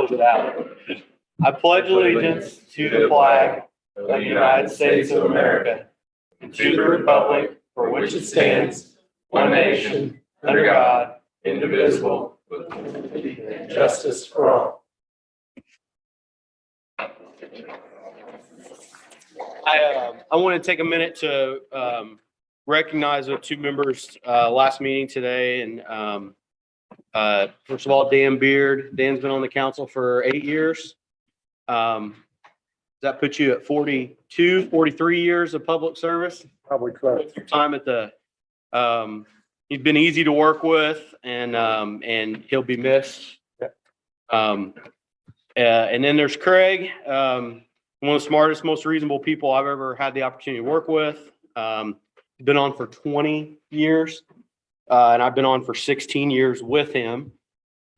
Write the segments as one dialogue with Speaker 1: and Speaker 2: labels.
Speaker 1: close it out. I pledge allegiance to the flag of the United States of America and to the republic for which it stands, one nation, under God, indivisible, with liberty and justice for all. I want to take a minute to recognize the two members last meeting today. And first of all, Dan Beard. Dan's been on the council for 8 years. Does that put you at 42, 43 years of public service?
Speaker 2: Probably close.
Speaker 1: With your time at the, he's been easy to work with, and he'll be missed. And then there's Craig, one of the smartest, most reasonable people I've ever had the opportunity to work with. Been on for 20 years, and I've been on for 16 years with him.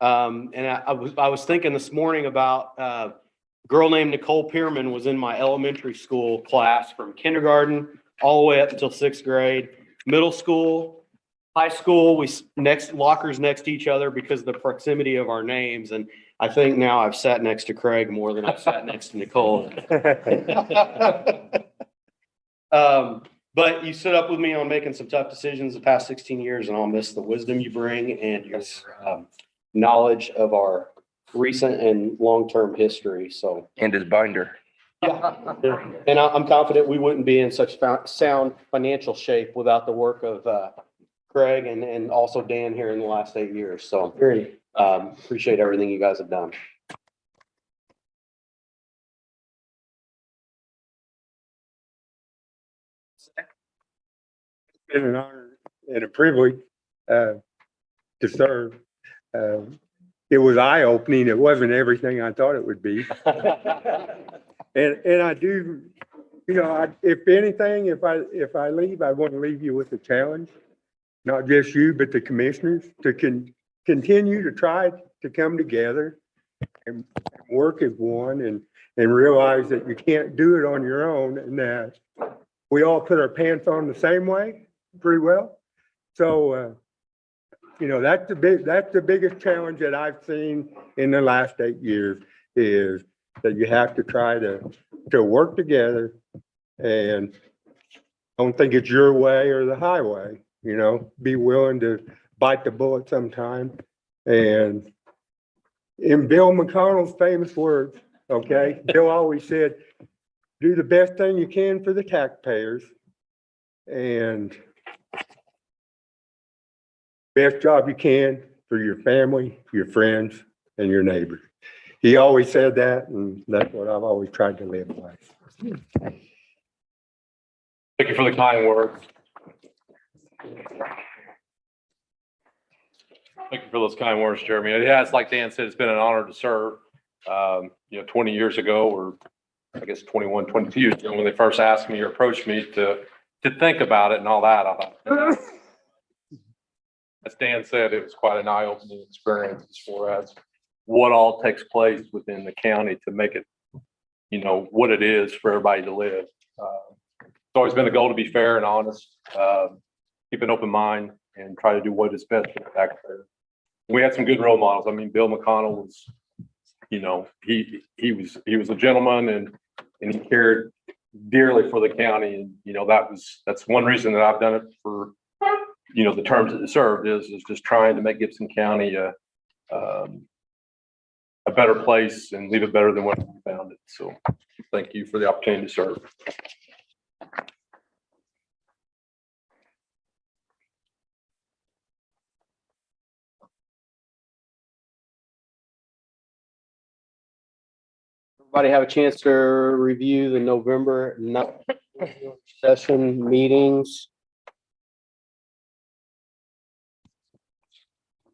Speaker 1: And I was thinking this morning about a girl named Nicole Pierman was in my elementary school class from kindergarten all the way up until 6th grade. Middle school, high school, we lockers next to each other because of the proximity of our names. And I think now I've sat next to Craig more than I've sat next to Nicole. But you stood up with me on making some tough decisions the past 16 years, and I'll miss the wisdom you bring and your knowledge of our recent and long-term history. So,
Speaker 3: And his binder.
Speaker 1: yeah. And I'm confident we wouldn't be in such sound financial shape without the work of Craig and also Dan here in the last 8 years. So appreciate everything you guys have done.
Speaker 2: It's been an honor and a privilege to serve. It was eye-opening. It wasn't everything I thought it would be. And I do, if anything, if I leave, I want to leave you with a challenge, not just you, but the commissioners to continue to try to come together and work as one and realize that you can't do it on your own, and that we all put our pants on the same way pretty well. So, that's the biggest challenge that I've seen in the last 8 years, is that you have to try to work together, and I don't think it's your way or the highway, be willing to bite the bullet sometime. And in Bill McConnell's famous words, okay, Bill always said, do the best thing you can for the taxpayers and best job you can for your family, your friends, and your neighbors. He always said that, and that's what I've always tried to live by.
Speaker 4: Thank you for the kind words. Thank you for those kind words, Jeremy. Yeah, it's like Dan said, it's been an honor to serve. 20 years ago, or I guess 21, 22 years ago, when they first asked me or approached me to think about it and all that, I thought, as Dan said, it was quite an eye-opening experience as far as what all takes place within the county to make it, what it is for everybody to live. It's always been a goal to be fair and honest, keep an open mind, and try to do what is best for the taxpayer. We had some good role models. I mean, Bill McConnell was, he was a gentleman, and he cared dearly for the county. And, that's one reason that I've done it for, the terms that it served is just trying to make Gibson County a better place and leave it better than when we found it. So thank you for the opportunity to serve.
Speaker 1: Everybody have a chance to review the November 9th session meetings.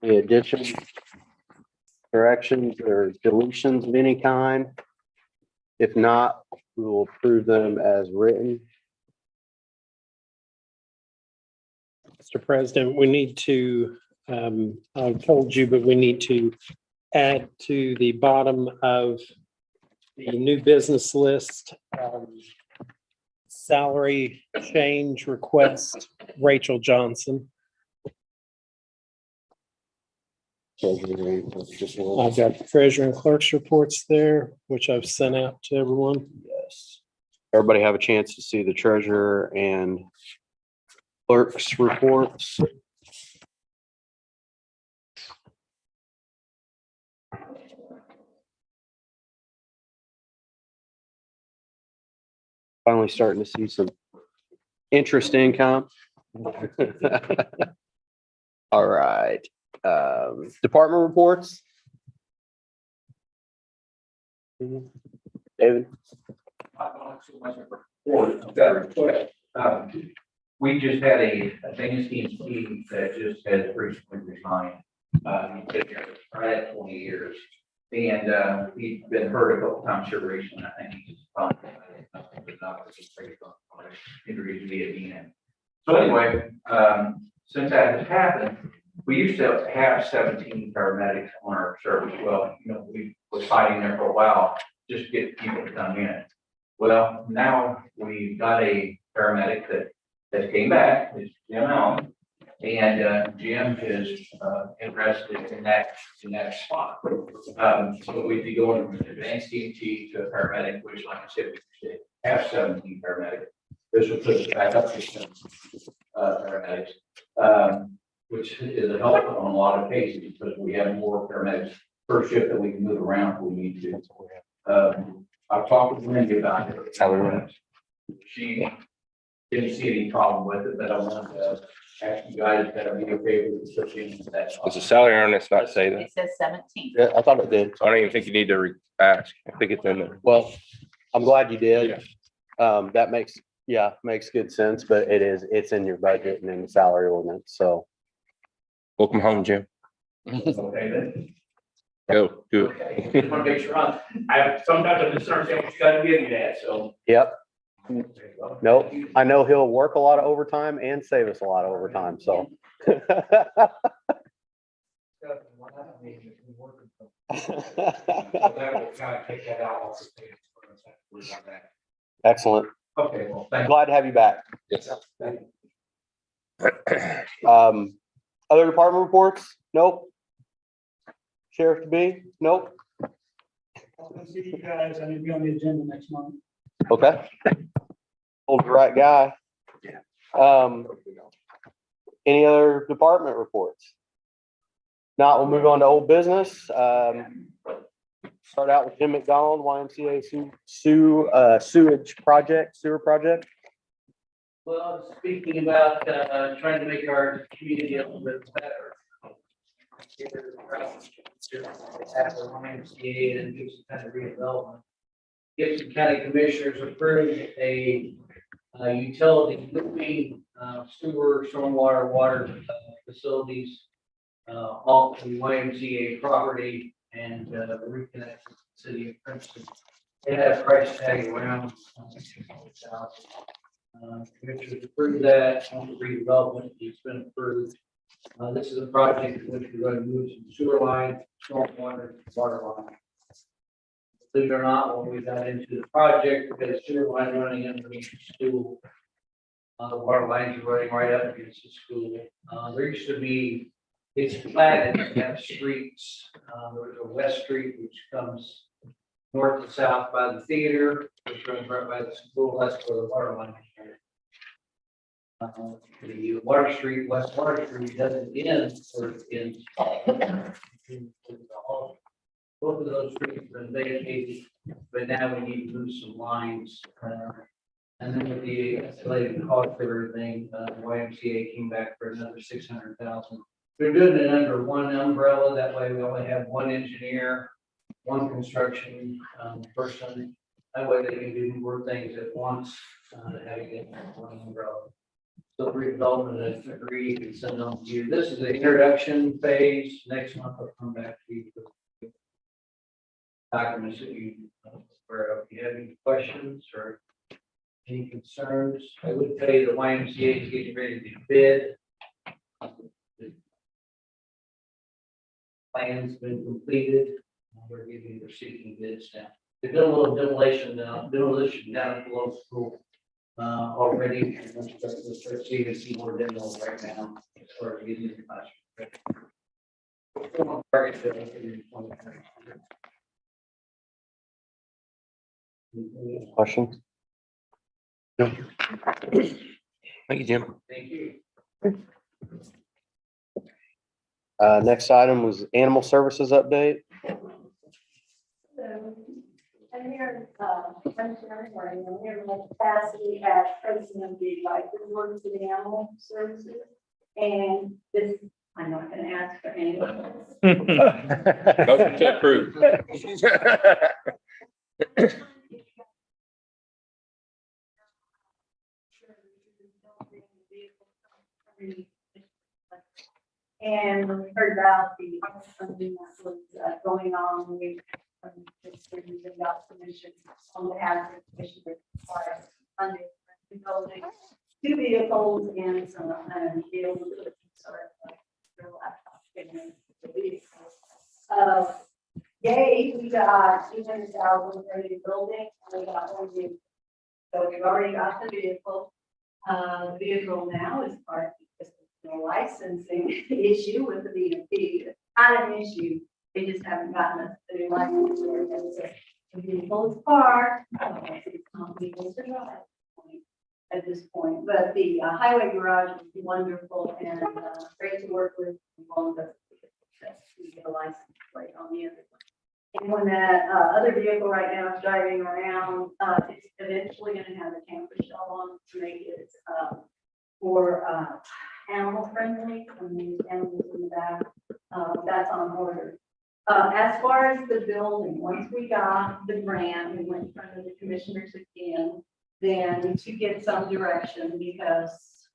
Speaker 1: Any additions, corrections, or deletions of any kind? If not, we will approve them as written.
Speaker 5: Mr. President, we need to, I've told you, but we need to add to the bottom of the new business list, salary change request, Rachel Johnson. I've got the treasurer and clerk's reports there, which I've sent out to everyone.
Speaker 1: Yes. Everybody have a chance to see the treasurer and clerk's reports. Finally starting to see some interest income. All right, department reports. David?
Speaker 3: We just had a Afghanistan team that just has recently resigned. He's been here right at 20 years. And he's been hurt a couple times here recently. I think he's probably injuries to Vietnam. So anyway, since that has happened, we used to have 17 paramedics on our service. Well, you know, we was fighting there for a while just to get people to come in. Well, now we've got a paramedic that came back, is Jim Allen, and Jim is interested in that spot. So we'd be going from an advanced EMT to a paramedic, which, like I said, we should have 17 paramedics. This will put us back up to 17 paramedics, which is a help on a lot of cases because we have more paramedics per shift that we can move around if we need to. I've talked with Wendy about it. She didn't see any problem with it, but I wanted to ask you guys if that would be okay with switching to that.
Speaker 6: Does the salary ordinance not say that?
Speaker 7: It says 17.
Speaker 1: Yeah, I thought it did.
Speaker 6: So I don't even think you need to ask. I think it's in there.
Speaker 1: Well, I'm glad you did. That makes good sense, but it's in your budget and in the salary ordinance, so.
Speaker 6: Welcome home, Jim.
Speaker 3: Okay, then.
Speaker 6: Go, do it.
Speaker 3: Okay, just want to make sure sometimes I'm just understanding what you got to give me that, so.
Speaker 1: Yep, nope. I know he'll work a lot of overtime and save us a lot of overtime, so. Excellent.
Speaker 3: Okay, well, thank you.
Speaker 1: Glad to have you back.
Speaker 6: Yes.
Speaker 1: Other department reports? Nope. Sheriff to be? Nope.
Speaker 8: I'll see you guys. I need to be on the agenda next month.
Speaker 1: Okay. Hold the right guy. Any other department reports? Not, we'll move on to old business. Start out with Jim McDonald, YMCA sewer project.
Speaker 3: Well, speaking about trying to make our community a little bit better. Have the YMCA and do some kind of redevelopment. Gibson County Commissioners approved a utility moving sewer, stormwater, water facilities off the YMCA property and reconnect with the city of Princeton. They had a price tag around Commissioners approved that on the redevelopment. It's been approved. This is a project in which we're going to move some sewer lines, stormwater, water line. Believe it or not, when we got into the project, we got a sewer line running underneath the school. The water lines are running right up against the school. There used to be, it's platted, you have streets. There's a West Street, which comes north and south by the theater, which runs right by the school. That's where the water line is. The Water Street, West Water Street doesn't end or it ends. Both of those streets have been vacated, but now we need to move some lines. And then with the escalated cost of everything, YMCA came back for another 600,000. They're doing it under one umbrella. That way we only have one engineer, one construction person. That way they can do more things at once, having it under one umbrella. So redevelopment is agreed and send on to you. This is the introduction phase. Next month I'll come back to you with documents that you where if you have any questions or any concerns. I would tell you the YMCA is getting ready to bid. The plan's been completed. We're seeking bids now. They've done a little demolition down at the low school. Already, let's start seeing more demos right now as far as getting the classroom.
Speaker 6: Questions? No. Thank you, Jim.
Speaker 3: Thank you.
Speaker 1: Next item was animal services update.
Speaker 7: So, I'm here, I'm Sharon Morning, I'm here in my capacity as president of the advisory board for the animal services. And this, I'm not gonna ask for any.
Speaker 6: Motion to approve.
Speaker 7: And we heard about the funding that was going on, we just got permission on behalf of the commissioner for funding the building, 2 vehicles and some vehicles. Yay, we got 200,000 for the building, and we got one vehicle. So we've already got the vehicle. The vehicle now is part of the licensing issue with the DMV. It's not an issue, they just haven't gotten us the new license. The vehicle is parked, it's not legal to drive at this point, but the highway garage is wonderful and great to work with. As long as we get a license plate on the other one. And when that other vehicle right now is driving around, it's eventually gonna have a camper shell on it to make it more animal friendly, and these animals in the back, that's on order. As far as the building, once we got the grant, we went in front of the commissioners again, then to get some direction, because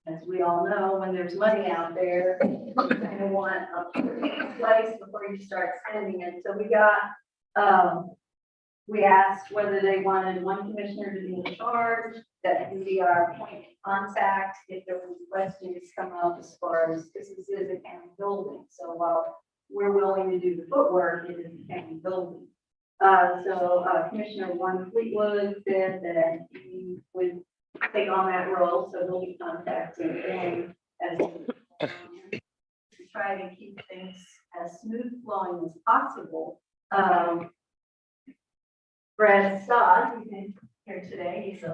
Speaker 7: as we all know, when there's money out there, you kind of want a place before you start spending it. So we got, we asked whether they wanted one commissioner to be in charge, that can be our point of contact if there was questions come up as far as this is a county building. So while we're willing to do the footwork, it is a county building. Commissioner Warren Fleetwood said that he would take on that role, so he'll be contacting them as to try to keep things as smooth flowing as possible. Brad Stott, who's here today, he's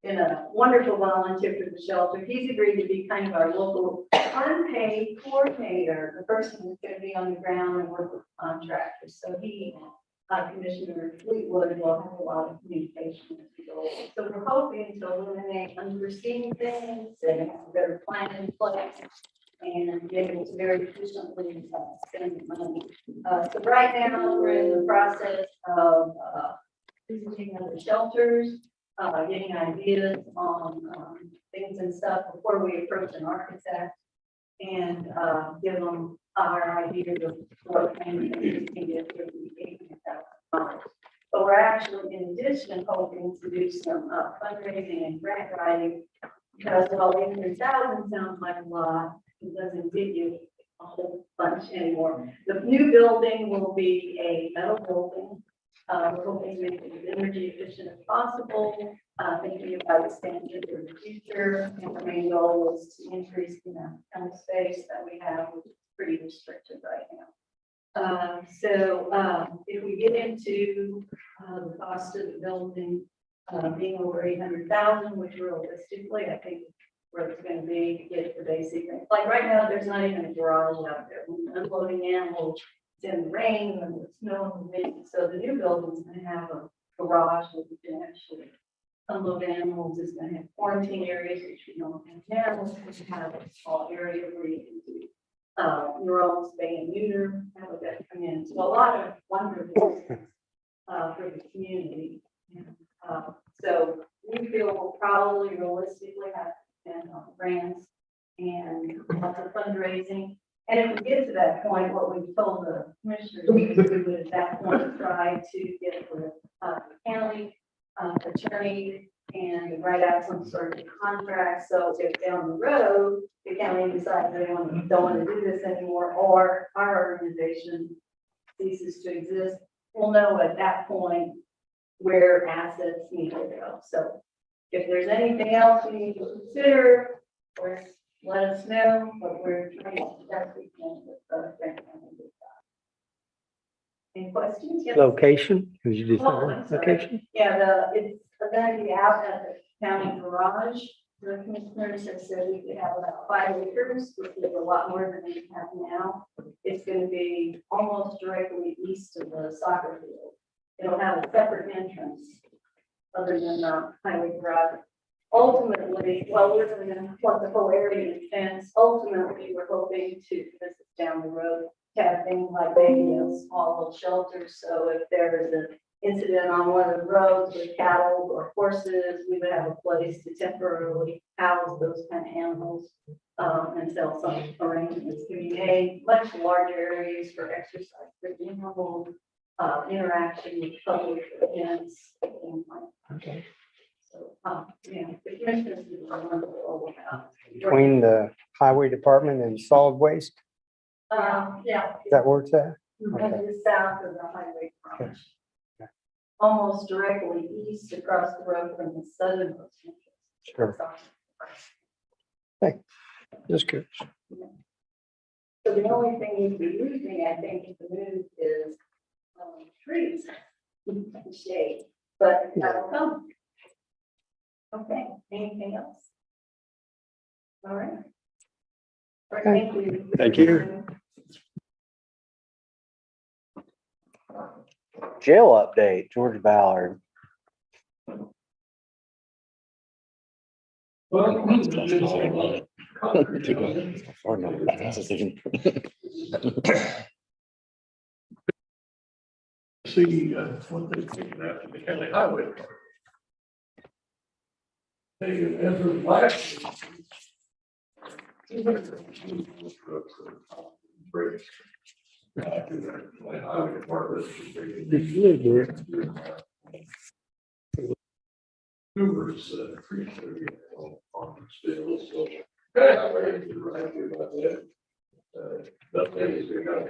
Speaker 7: been a wonderful volunteer for the shelter. He's agreed to be kind of our local unpaid coordinator, the person who's going to be on the ground and work with contractors. So he, Commissioner Fleetwood, will have a lot of communication with people. So we're hoping to eliminate unforeseen things and have a better plan in place and be able to very efficiently spend the money. So right now, we're in the process of visiting other shelters, getting ideas on things and stuff before we approach an architect and give them our ideas of what kind of things we can get for the $800,000. But we're actually, in addition, hoping to do some fundraising and grant writing, because while $800,000 sounds like a lot, it doesn't give you a whole bunch anymore. The new building will be a metal building. We're hoping to make it as energy efficient as possible, thinking about expansion for the future. And the main goal is to increase the amount of space that we have, which is pretty restricted right now. If we get into the cost of the building being over 800,000, which realistically, I think where it's going to be to get the basic, like right now, there's not even a garage out there. We're unloading animals. It's in the rain and the snow and the wind. So the new building's going to have a garage where we can actually unload animals. It's going to have quarantine areas, which we don't have now. We should have a small area where you can do your own spay and neuter, have a vet come in. So a lot of wonderful things for the community. So we feel we'll probably realistically have to spend on grants and lots of fundraising. And if we get to that point, what we've told the commissioners is we would at that point try to get the county attorney and write out some sort of contract. So if down the road, the county decides they don't want to do this anymore, or our organization ceases to exist, we'll know at that point where assets need to go. So if there's anything else we need to consider, or let us know, but we're trying to do that we can with the grant funding. Any questions? Yes.
Speaker 5: Location, could you just,
Speaker 7: Oh, I'm sorry.
Speaker 5: location?
Speaker 7: Yeah, it's going to be out at the county garage. The commissioners have said we could have about 5 acres, which is a lot more than we have now. It's going to be almost directly east of the soccer field. It'll have a separate entrance other than the highway garage. Ultimately, well, we're going to plug the whole area in fence. Ultimately, we're hoping to, this is down the road, to have things like maybe a small little shelter. So if there's an incident on one of the roads with cattle or horses, we would have a place to temporarily house those kind of animals until some arrangements can be made. Much larger areas for exercise, for animal interaction with public events, things like that.
Speaker 5: Okay.
Speaker 7: So, yeah, the commissioners do a wonderful job.
Speaker 2: Between the highway department and solid waste,
Speaker 7: Yeah.
Speaker 2: is that where it's at?
Speaker 7: And just south of the highway garage.
Speaker 2: Okay.
Speaker 7: Almost directly east across the road from the southernmost entrance.
Speaker 2: Sure.
Speaker 5: Just curious.
Speaker 7: So the only thing you'd be losing, I think, to move is trees and shade, but that'll come. Okay, anything else? All right. All right, thank you.
Speaker 2: Thank you.
Speaker 6: Jail update, George Ballard. Or no, that's a decision.
Speaker 9: See, what they taken out of the county highway department. They, as of last. Bridge. Highway department. Numerous, trees that are on still, so. Highway is right here about that. That thing is, they got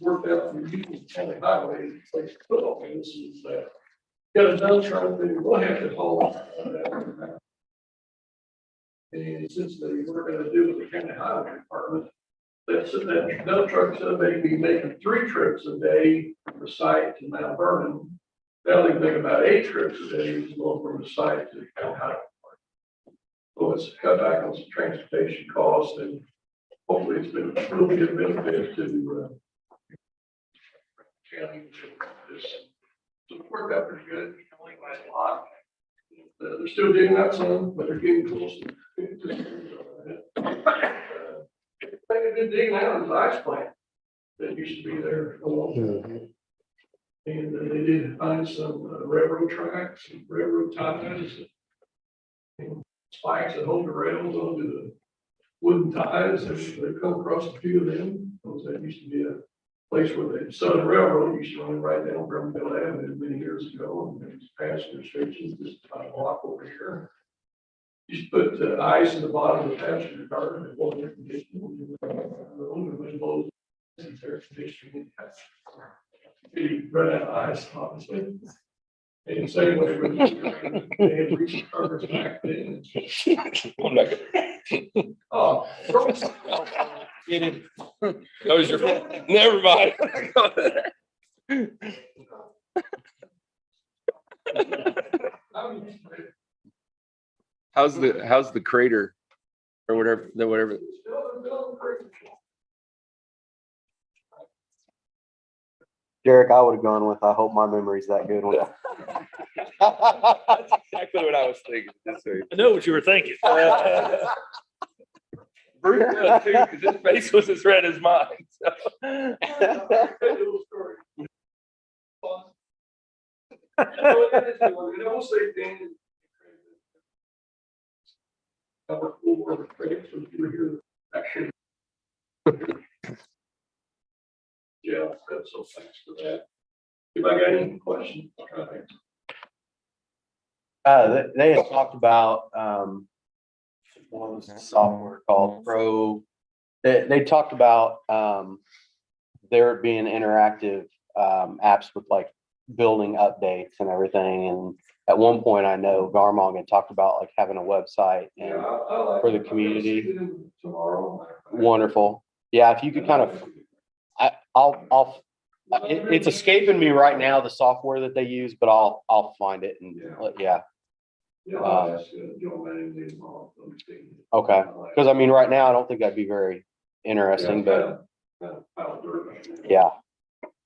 Speaker 9: worked out for people county highway, place to put all this is that. Got a dump truck that we'll have to haul. And since they were gonna do with the county highway department, that dump truck's gonna be making 3 trips a day from the site to Mount Vernon. Now they make about 8 trips a day to go from the site to the county highway department. So it's cut back on some transportation costs and hopefully it's been a real good benefit to county. So it worked out pretty good. A lot. They're still digging out some, but they're getting close to. They've been digging out his ice plant that used to be there a long time. And they did find some railroad tracks, and railroad ties, and spikes that hold the rails onto the wooden ties. They've come across a few of them. Those that used to be a place where the Southern Railroad used to run right down Brownfield Avenue many years ago. And there's passenger stations just about a block over here. Used to put ice in the bottom of the passenger car and it wasn't air conditioning. Air conditioning. You run out of ice, obviously. And the same way with they had recent cars back then.
Speaker 6: I'm not gonna.
Speaker 9: Oh.
Speaker 6: Get it. That was your, never mind. How's the crater or whatever? Derek, I would have gone with, I hope my memory's that good one. That's exactly what I was thinking.
Speaker 8: I know what you were thinking.
Speaker 6: Bruce does too, because his face was as red as mine. So.
Speaker 9: Yeah, so thanks for that. If I got any questions, I'll try to answer.
Speaker 6: They had talked about, what was the software called? They talked about, there being interactive, apps with like building updates and everything. And at one point, I know Garmong had talked about like having a website
Speaker 9: Yeah,
Speaker 6: and
Speaker 9: I like.
Speaker 6: for the
Speaker 9: it.
Speaker 6: community.
Speaker 9: I'll see them tomorrow.
Speaker 6: wonderful. Yeah, if you could kind of, it's escaping me right now, the software that they use, but I'll find it and, yeah.
Speaker 9: Yeah, I'll ask Joe Manning tomorrow.
Speaker 6: Okay. Because I mean, right now, I don't think that'd be very interesting, but yeah,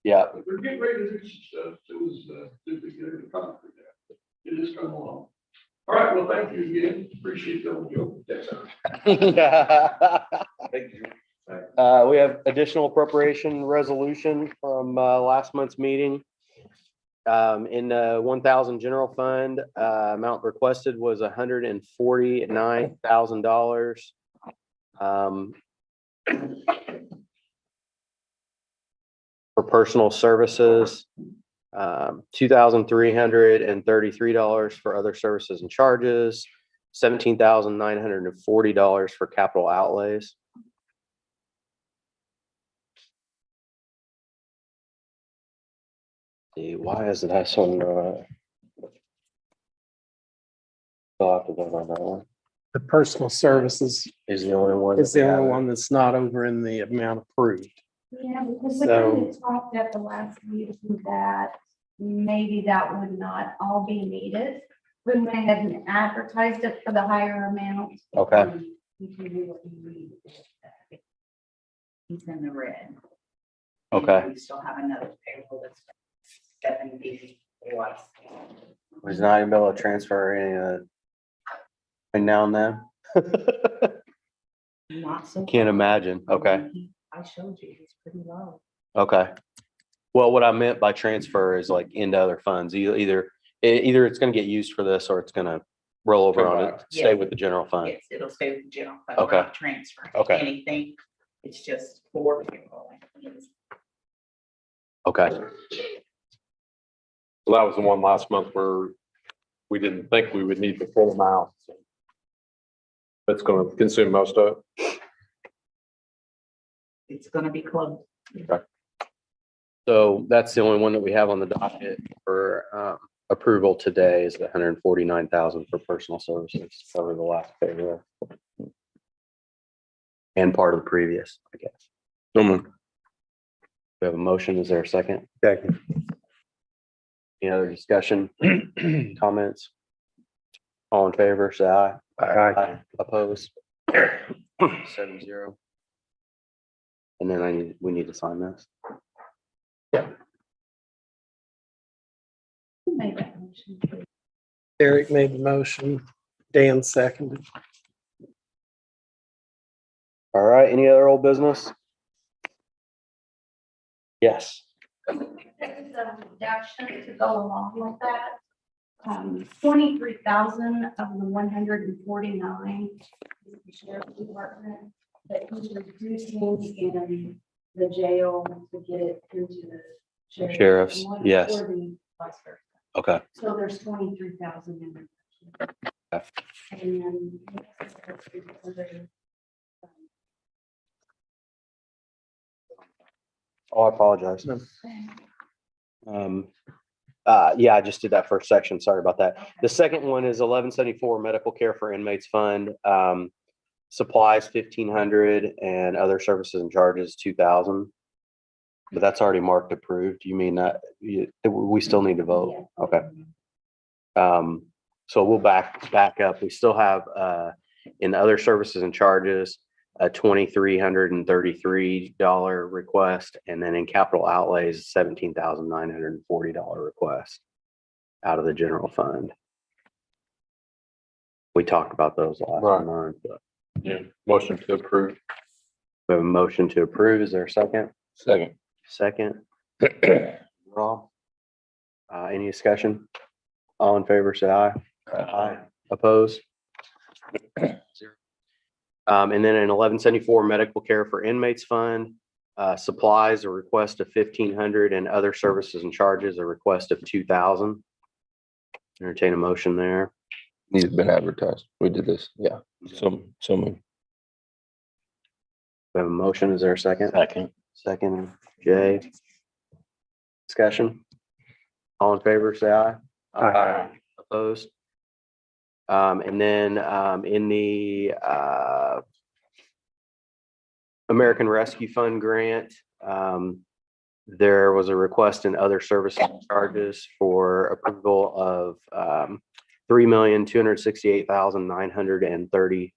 Speaker 6: yeah.
Speaker 9: But they're getting ready to do some stuff, soon as, soon as they get it concrete out. It is coming along. All right, well, thank you again. Appreciate that, Joe. Yes, sir. Thank you.
Speaker 6: We have additional appropriation resolution from last month's meeting. In 1,000 general fund, amount requested was $149,000. For personal services, $2,333 for other services and charges, $17,940 for capital outlays. See, why is it so? Still have to vote on that one.
Speaker 5: The personal services
Speaker 6: Is the only one.
Speaker 5: is the only one that's not over in the amount approved.
Speaker 10: Yeah, because we
Speaker 5: So-
Speaker 10: kind of talked at the last meeting that maybe that would not all be needed. We went ahead and advertised it for the higher amount.
Speaker 6: Okay.
Speaker 10: You can do what you need. He's in the red.
Speaker 6: Okay.
Speaker 10: We still have another payroll that's 70 plus.
Speaker 6: Was not even able to transfer any and now and then.
Speaker 10: Not so.
Speaker 6: Can't imagine. Okay.
Speaker 10: I showed you, he's pretty low.
Speaker 6: Okay. Well, what I meant by transfer is like into other funds, either it's gonna get used for this or it's gonna roll over on it, stay with the general fund.
Speaker 10: Yes, it'll stay with the general fund.
Speaker 6: Okay.
Speaker 10: We're not transferring
Speaker 6: Okay.
Speaker 10: anything. It's just for payroll.
Speaker 6: Okay.
Speaker 4: So that was the one last month where we didn't think we would need the full amount. That's gonna consume most of it.
Speaker 10: It's gonna be close.
Speaker 6: So that's the only one that we have on the docket for approval today is the 149,000 for personal services, cover the last payroll. And part of the previous, I guess. We have a motion. Is there a second?
Speaker 2: Second.
Speaker 6: Any other discussion, comments? All in favor, say aye.
Speaker 2: Aye.
Speaker 6: Opposed? 7-0. And then we need to sign this.
Speaker 10: Who made that motion?
Speaker 5: Eric made the motion, Dan seconded.
Speaker 6: All right, any other old business? Yes.
Speaker 10: There's a reduction to go along with that. 23,000 of the 149 is the sheriff's department that he's reducing in the jail to get it into the
Speaker 6: Sheriff's,
Speaker 10: and one
Speaker 6: yes.
Speaker 10: for the vice versa.
Speaker 6: Okay.
Speaker 10: So there's 23,000 in there.
Speaker 6: Okay.
Speaker 10: And then.
Speaker 6: Oh, I apologize. Yeah, I just did that first section. Sorry about that. The second one is 1174 medical care for inmates fund. Supplies 1,500 and other services and charges 2,000. But that's already marked approved. You mean that we still need to vote? Okay. So we'll back up. We still have in other services and charges a $2,333 request, and then in capital outlays, $17,940 request out of the general fund. We talked about those last
Speaker 4: Right.
Speaker 6: month. But
Speaker 4: Yeah, motion to approve.
Speaker 6: we have a motion to approve. Is there a second?
Speaker 4: Second.
Speaker 6: Second. Rob? Any discussion? All in favor, say aye. Aye. Opposed? Zero. And then in 1174 medical care for inmates fund, supplies, a request of 1,500 and other services and charges, a request of 2,000. Entertain a motion there.
Speaker 11: These have been advertised. We did this. Yeah. So moved.
Speaker 6: We have a motion. Is there a second?
Speaker 11: Second.
Speaker 6: Second, Jay. Discussion? All in favor, say aye.
Speaker 11: Aye.
Speaker 6: Opposed? And then, in the, American Rescue Fund grant, there was a request in other service charges for approval of, $3,268,933.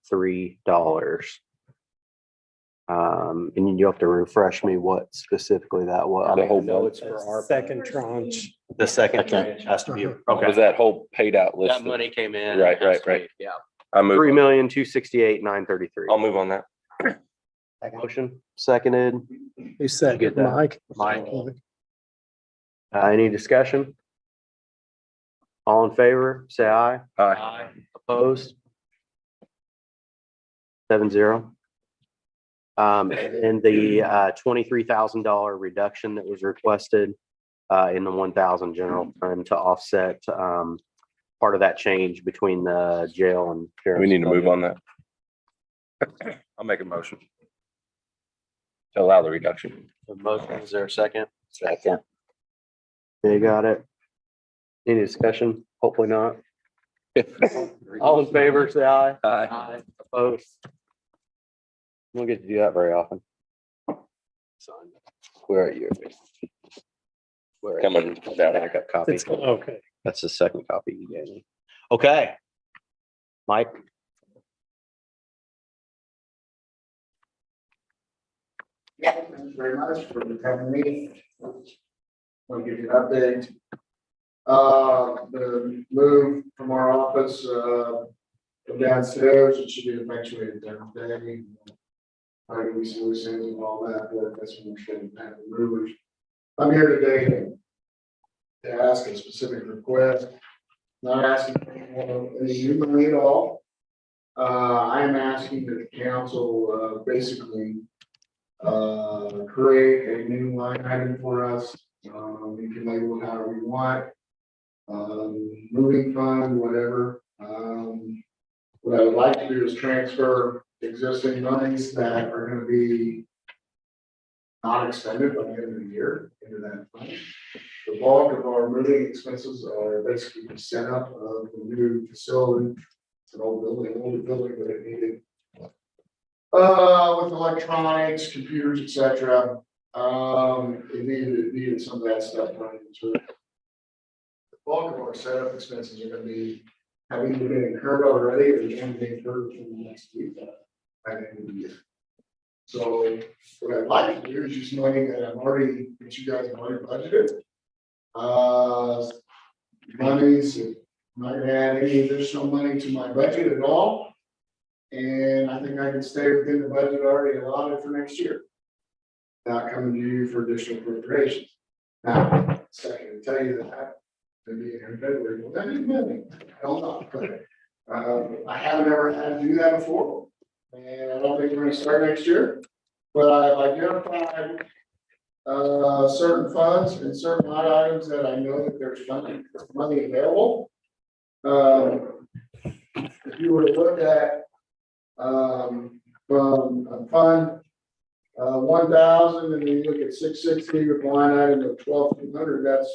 Speaker 6: And you have to refresh me what specifically that was.
Speaker 11: The whole
Speaker 6: No, it's for our,
Speaker 5: Second tranche.
Speaker 6: the second tranche has to be.
Speaker 11: Was that whole paid out list?
Speaker 6: That money came in.
Speaker 11: Right, right, right.
Speaker 6: Yeah.
Speaker 11: I move,
Speaker 6: 3,268,933.
Speaker 11: I'll move on that.
Speaker 6: Motion seconded.
Speaker 5: Who said
Speaker 6: Get that.
Speaker 5: Mike?
Speaker 6: Mike. Any discussion? All in favor, say aye.
Speaker 11: Aye.
Speaker 6: Opposed? 7-0. And the $23,000 reduction that was requested in the 1,000 general fund to offset part of that change between the jail and.
Speaker 11: We need to move on that. I'll make a motion. To allow the reduction.
Speaker 6: Motion, is there a second?
Speaker 11: Second.
Speaker 6: You got it. Any discussion? Hopefully not. All in favor, say aye.
Speaker 11: Aye.
Speaker 6: Opposed? We don't get to do that very often. Where are you? Where are you?
Speaker 11: Coming down.
Speaker 6: Backup copy.
Speaker 5: It's, okay.
Speaker 6: That's the second copy you gave me. Okay. Mike?
Speaker 12: Thanks very much for having me. Want to give you an update. The move from our office, downstairs, it should be effectuated Thursday. Probably we see loose ends and all that, but that's when we're shutting down the movers. I'm here today to ask a specific request, not asking for any new money at all. I am asking that the council, basically, create a new line item for us. We can label it however we want. Moving fund, whatever. What I would like to do is transfer existing monies that are gonna be not expended by the end of the year into that fund. The bulk of our moving expenses are basically the setup of the new facility. It's an old building, but it needed with electronics, computers, etc. It needed some of that stuff running into it. The bulk of our setup expenses are gonna be having been incurred already or going to be incurred within the next week by the end of the year. So what I'd like to do is just knowing that that you guys have already budgeted. Monies, I'm not gonna add any additional money to my budget at all. And I think I can stay within the budget already allotted for next year. Not coming to you for additional appropriations. Now, second to tell you that, maybe in February, well, that is money. I don't know, but I haven't ever had to do that before. And I don't think we're gonna start next year. But I've identified certain funds and certain line items that I know that there's money available. If you were to look at from a fund 1,000 and then you look at 660 with line item of 1,200, that's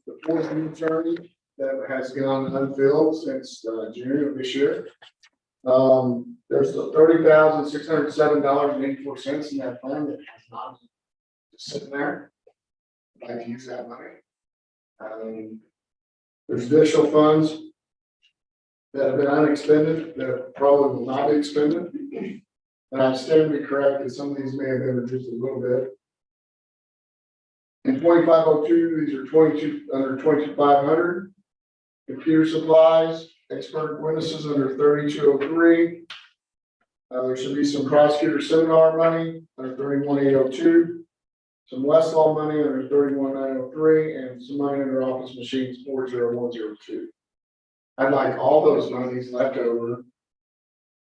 Speaker 12: the fourth new journey that has gone unfilled since June of this year. There's the $30,607.84 in that fund that has not just sitting there. I'd like to use that money. There's additional funds that have been unexpended that probably will not be expended. And I stand to be correct that some of these may have been reduced a little bit. In 2502, these are 22 under 2,500. Computer supplies, expert witnesses under 3203. There should be some prosecutor seminar money under 31802. Some Westlaw money under 31903 and some money under office machines 40102. I'd like all those monies left over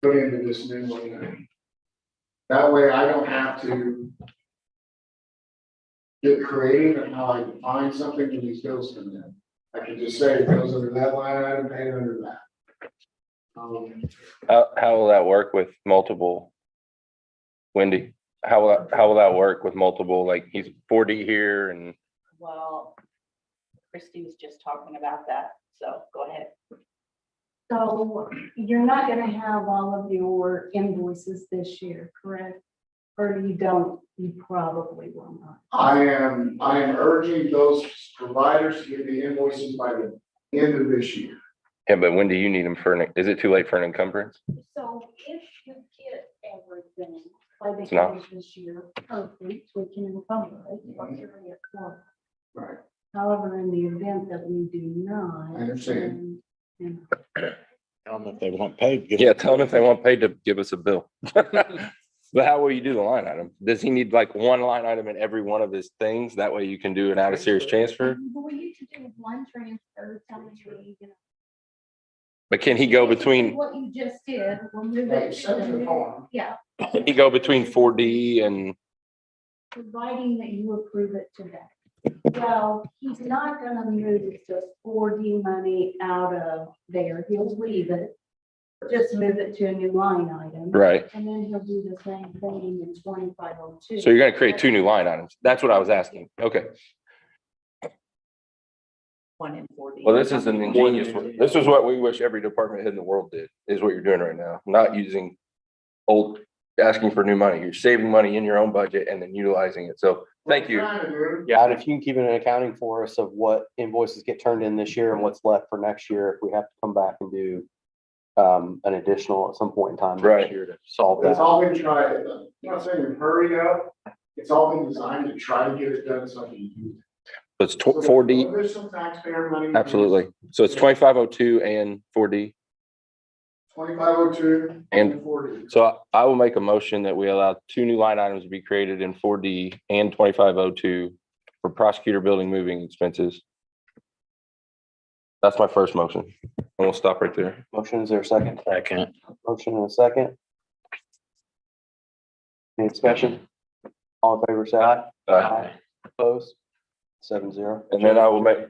Speaker 12: put into this new one. That way I don't have to get creative in how I define something when these bills come in. I can just say it goes under that line item, pay it under that.
Speaker 11: How will that work with multiple? Wendy, how will that work with multiple, like he's 40 here and
Speaker 7: Well,
Speaker 10: Christie was just talking about that, so go ahead. So you're not gonna have all of your invoices this year, correct? Or you don't, you probably will not.
Speaker 12: I am urging those providers to get the invoices by the end of this year.
Speaker 11: Yeah, but when do you need them for, is it too late for an encumbrance?
Speaker 10: So if you get everything by the
Speaker 11: It's not.
Speaker 10: end of this year, perfect, we can encumber it, or carry it forward.
Speaker 12: Right.
Speaker 10: However, in the event that we do not.
Speaker 12: I understand.
Speaker 10: then,
Speaker 13: Tell them if they want paid. give
Speaker 11: Yeah,
Speaker 13: them-
Speaker 11: tell them if they want paid to give us a bill. But how will you do the line item? Does he need like one line item in every one of his things? That way you can do an out of series transfer?
Speaker 10: Well, you could do one transfer, tell me, you know.
Speaker 11: But can he go between,
Speaker 10: What you just did, we'll move
Speaker 12: Like,
Speaker 10: it.
Speaker 12: send
Speaker 10: to
Speaker 12: the
Speaker 10: the-
Speaker 12: form.
Speaker 10: Yeah,
Speaker 11: can he go between 4D and,
Speaker 10: providing that you approve it today. Well, he's not gonna move the 4D money out of there, he'll leave it. Just move it to a new line item.
Speaker 11: right?
Speaker 10: And then he'll do the same thing in 2502.
Speaker 11: So you're gonna create two new line items. That's what I was asking. Okay.
Speaker 10: One in 4D.
Speaker 11: Well, this is an ingenious one. This is what we wish every department head in the world did, is what you're doing right now. Not using old, asking for new money. You're saving money in your own budget and then utilizing it. So thank you.
Speaker 12: Trying to do.
Speaker 6: Yeah, and if you can keep an accounting for us of what invoices get turned in this year and what's left for next year, if we have to come back and do an additional at some point in time
Speaker 11: Right.
Speaker 6: next year to solve
Speaker 12: It's
Speaker 6: that.
Speaker 12: all been tried, I'm not saying we've hurried up, it's all been designed to try to get it done so I can use it.
Speaker 11: So it's 4D,
Speaker 12: There's some taxpayer money.
Speaker 11: absolutely. So it's 2502 and 4D.
Speaker 12: 2502
Speaker 11: And-
Speaker 12: and 40.
Speaker 11: So I will make a motion that we allow two new line items to be created in 4D and 2502 for prosecutor building moving expenses. That's my first motion. And we'll stop right there.
Speaker 6: Motion, is there a second?
Speaker 13: Second.
Speaker 6: Motion and a second. Any discussion? All in favor, say aye. Opposed? 7-0.
Speaker 11: And then I will make.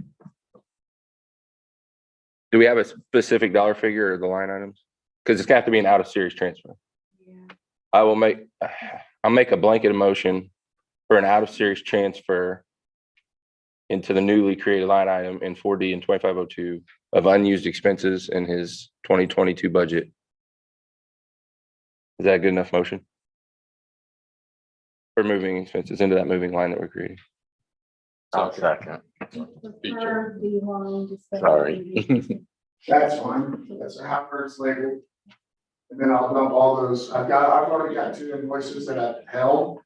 Speaker 11: Do we have a specific dollar figure or the line items? Because it's got to be an out of series transfer.
Speaker 10: Yeah.
Speaker 11: I'll make a blanket motion for an out of series transfer into the newly created line item in 4D and 2502 of unused expenses in his 2022 budget. Is that a good enough motion? For moving expenses into that moving line that we're creating.
Speaker 13: I'll second.
Speaker 10: Prefer the line to say-
Speaker 13: Sorry.
Speaker 12: That's fine, that's how it's labeled. And then I'll dump all those, I've already got 2 invoices that I've held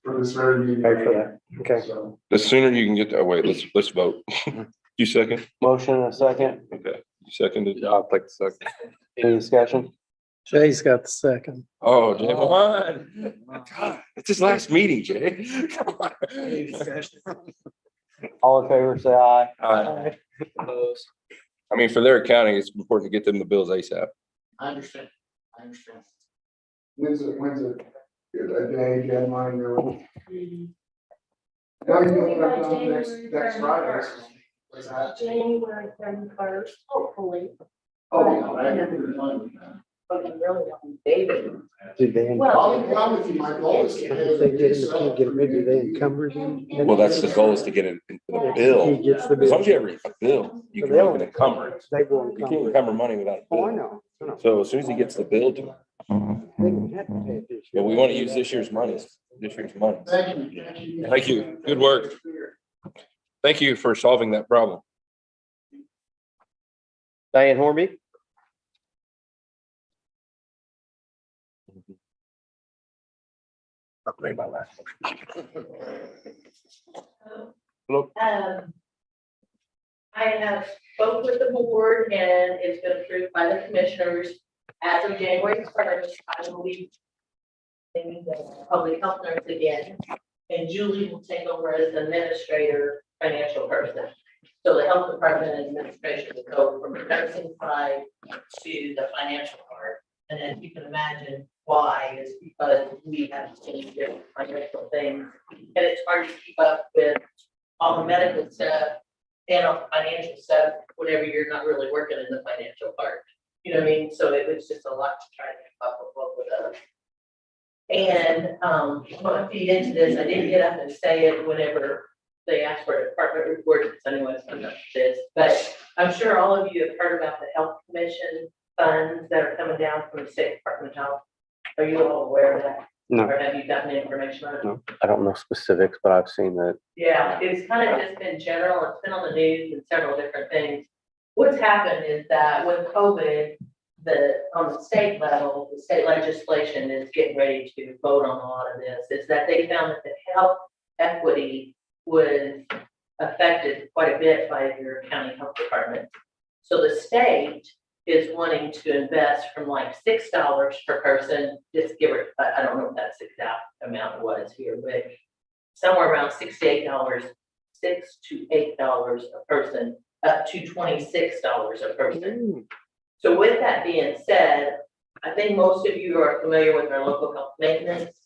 Speaker 12: for this very meeting.
Speaker 6: Pay for that. Okay.
Speaker 12: So,
Speaker 11: The sooner you can get, wait, let's vote. You second?
Speaker 6: Motion and a second.
Speaker 11: Okay, you seconded.
Speaker 13: I'll take the second.
Speaker 6: Any discussion?
Speaker 5: Jay's got the second.
Speaker 11: Oh, Jay won. God, it's his last meeting, Jay. Come on.
Speaker 6: All in favor, say aye.
Speaker 11: Aye.
Speaker 6: Opposed?
Speaker 11: I mean, for their accounting, it's important to get them the bills ASAP.
Speaker 12: I understand. When's a day deadline or? Now you know what I've done next Friday. so what's that?
Speaker 10: January 31st, hopefully,
Speaker 12: Oh, yeah, I have to remind you that.
Speaker 10: but we really don't, David.
Speaker 2: Did they,
Speaker 12: I'll be honest with you, my goal is to.
Speaker 2: if they get, if you get rid, do they encumber them?
Speaker 11: Well, that's the goal, is to get it into the
Speaker 2: He
Speaker 11: bill.
Speaker 2: gets the
Speaker 11: As long
Speaker 2: bill.
Speaker 11: as you have a bill, you can make an encumber.
Speaker 2: They will
Speaker 11: You can't
Speaker 2: encumber.
Speaker 11: encumber money without a
Speaker 2: Oh, I
Speaker 11: bill.
Speaker 2: know. I know.
Speaker 11: So as soon as he gets the bill to,
Speaker 2: They don't have to pay it this
Speaker 11: but
Speaker 2: year.
Speaker 11: we want to use this year's money, this year's money.
Speaker 12: Thank you.
Speaker 11: Thank you. Good work. Thank you for solving that problem.
Speaker 6: Diane Horby?
Speaker 11: I'll make my last.
Speaker 7: I have spoke with the board and it's been approved by the commissioners. As of January 1st, I will be being the public health nurse again. And Julie will take over as administrator, financial person. So the health department administration will go from the nursing side to the financial part. And as you can imagine, why is because we have changed different financial things. And it's hard to keep up with all the medical stuff and all the financial stuff, whenever you're not really working in the financial part. You know what I mean? So it was just a lot to try to keep up with both of those. And I'm gonna feed into this. I didn't get up and say it whenever
Speaker 14: they asked for a department report, because anyways, I'm not this, but I'm sure all of you have heard about the health commission funds that are coming down from the state department of health. Are you all aware of that?
Speaker 6: No.
Speaker 14: Or have you gotten any information on it?
Speaker 6: No, I don't know specifics, but I've seen that.
Speaker 14: Yeah, it's kind of just been general, it's been on the news and several different things. What's happened is that with COVID, on the state level, the state legislation is getting ready to vote on a lot of this, is that they found that the health equity was affected quite a bit by your county health department. So the state is wanting to invest from like $6 per person, just give it, I don't know what that exact amount was here, but somewhere around $68, $6 to $8 a person, up to $26 a person. So with that being said, I think most of you are familiar with our local health maintenance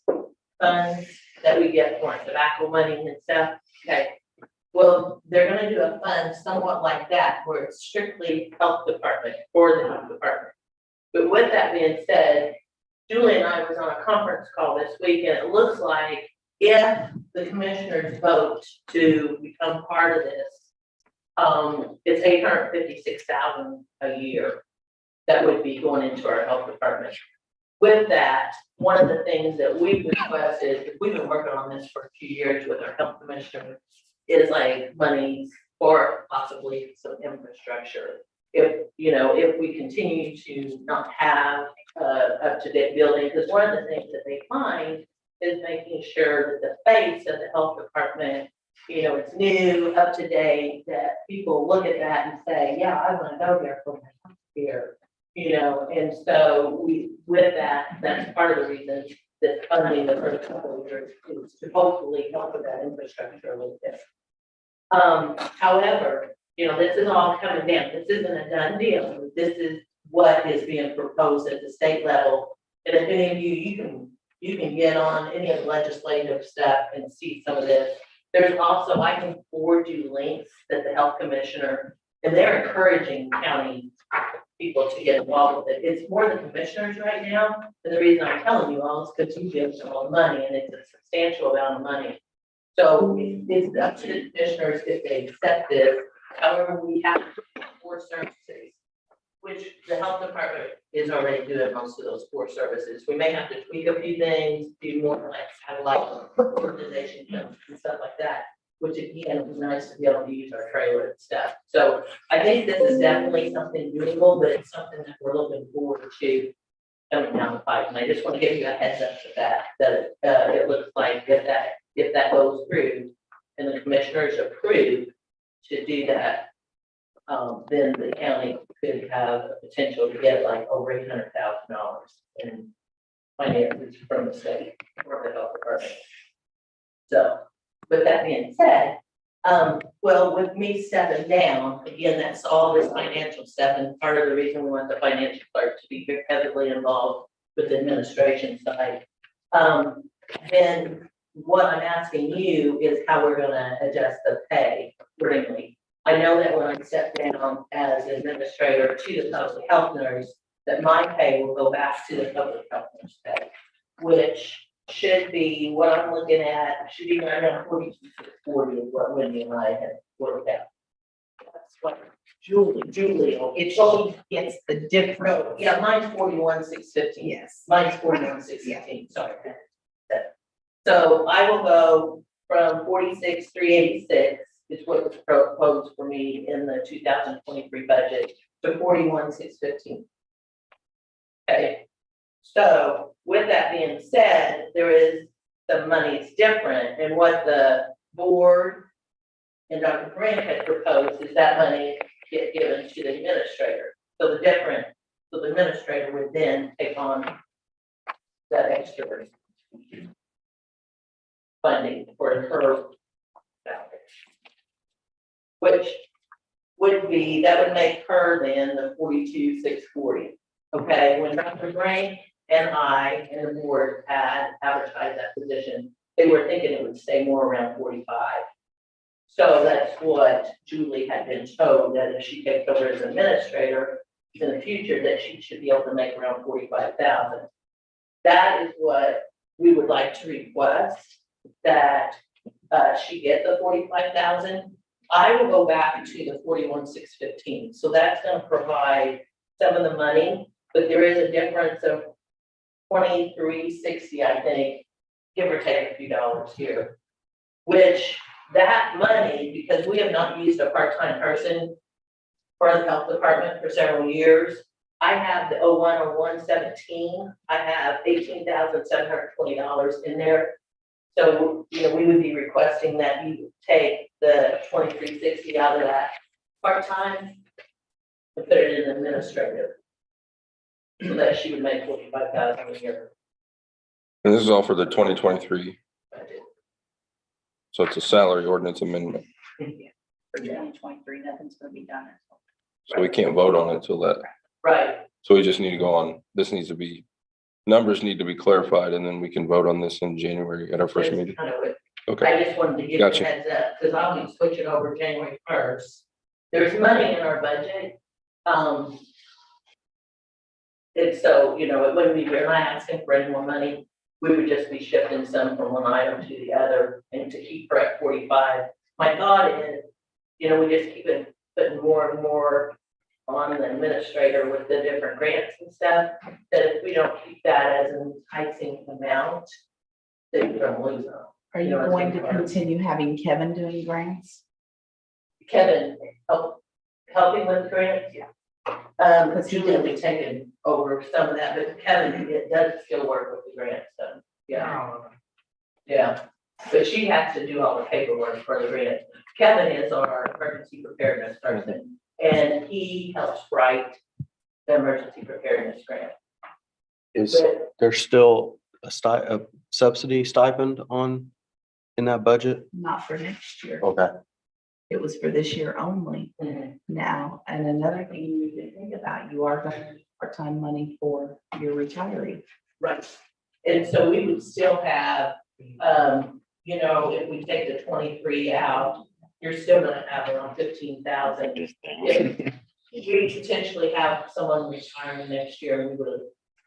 Speaker 14: funds that we get for tobacco money and stuff. Okay. Well, they're gonna do a fund somewhat like that, where it's strictly health department for the health department. But with that being said, Julie and I was on a conference call this week, and it looks like if the commissioners vote to become part of this, it's $856,000 a year that would be going into our health department. With that, one of the things that we've requested, we've been working on this for a few years with our health commissioner, is like money for possibly some infrastructure. If, if we continue to not have up-to-date building, because one of the things that they find is making sure that the face of the health department, it's new, up to date, that people look at that and say, yeah, I want to go there for my health care. And so with that, that's part of the reason that funding the first couple of years is to hopefully help with that infrastructure a little bit. However, this is all coming down. This isn't a done deal. This is what is being proposed at the state level. And if any of you can get on any of the legislative stuff and see some of this. There's also, I can forward you links that the health commissioner, and they're encouraging county people to get involved with it. It's more the commissioners right now. And the reason I'm telling you all is because you give them all money, and it's a substantial amount of money. So it's up to the commissioners if they accept this. However, we have 4 services, which the health department is already doing most of those 4 services. We may have to tweak a few things, do more like satellite organization and stuff like that, which again, it was nice to be able to use our trailer and stuff. So I think this is definitely something doable, but it's something that we're looking forward to coming down the pipe. And I just want to give you a heads up to that it looks like if that goes through and the commissioners approve to do that, then the county could have a potential to get like over $800,000 in finances from the state or the health department. So with that being said, well, with me stepping down, again, that's all this financial stuff, and part of the reason we want the financial clerk to be heavily involved with the administration side. Then what I'm asking you is how we're gonna adjust the pay accordingly. I know that when I step down as administrator to the public health nurse, that my pay will go back to the public health nurse pay, which should be what I'm looking at, should be right around 42,640 is what Wendy and I had worked out. That's what Julie,
Speaker 15: It only gets the difference.
Speaker 14: yeah, mine's 41,615.
Speaker 15: Yes.
Speaker 14: Mine's 41,615, sorry. So I will go from 46,386 is what was proposed for me in the 2023 budget to 41,615. Okay, so with that being said, there is some money's different, and what the board and Dr. Grant had proposed is that money get given to the administrator. So the administrator would then take on that extra funding for her salary, which would be, that would make her then the 42,640. Okay, when Dr. Grant and I and the board had advertised that position, they were thinking it would stay more around 45. So that's what Julie had been told, that if she takes over as administrator in the future, that she should be able to make around 45,000. That is what we would like to request, that she get the 45,000. I will go back to the 41,615. So that's gonna provide some of the money, but there is a difference of 2360, I think, give or take a few dollars here. Which that money, because we have not used a part-time person for the health department for several years. I have the 01/01/17, I have $18,720 in there. So, you know, we would be requesting that you take the 2360 out of that part-time and put it in administrative. So that she would make 45,000 a year.
Speaker 11: And this is all for the 2023.
Speaker 14: budget.
Speaker 11: So it's a salary ordinance amendment.
Speaker 15: For 2023, nothing's gonna be done.
Speaker 11: So we can't vote on it until that.
Speaker 14: Right,
Speaker 11: So we just need to go on, this needs to be, numbers need to be clarified and then we can vote on this in January at our first
Speaker 14: that's
Speaker 11: meeting.
Speaker 14: kind of what
Speaker 11: Okay,
Speaker 14: I just wanted to give you a
Speaker 11: Gotcha.
Speaker 14: heads up, because I'll be switching over January 1st. There's money in our budget. And so, you know, it wouldn't be, we're not asking for any more money. We would just be shifting some from one item to the other and to keep her at 45. My thought is, you know, we just keep it, putting more and more on the administrator with the different grants and stuff, that if we don't keep that as an enticing amount, then we're gonna lose them.
Speaker 15: Are you going to continue having Kevin doing grants?
Speaker 14: Kevin, helping with grants? Yeah. Because Julie will be taking over some of that, but Kevin, it does still work with the grant stuff, yeah. Yeah, but she has to do all the paperwork for the grant. Kevin is our emergency preparedness person, and he helps write the emergency preparedness grant.
Speaker 6: Is
Speaker 14: But
Speaker 6: there still a subsidy stipend in that budget?
Speaker 15: Not for next year.
Speaker 6: Okay.
Speaker 15: It was for this year only
Speaker 14: mhm,
Speaker 15: now. And another thing you need to think about, you are going to use part-time money for your retiree.
Speaker 14: right, and so we would still have, you know, if we take the 23 out, you're still gonna have around 15,000. If we potentially have someone retiring next year,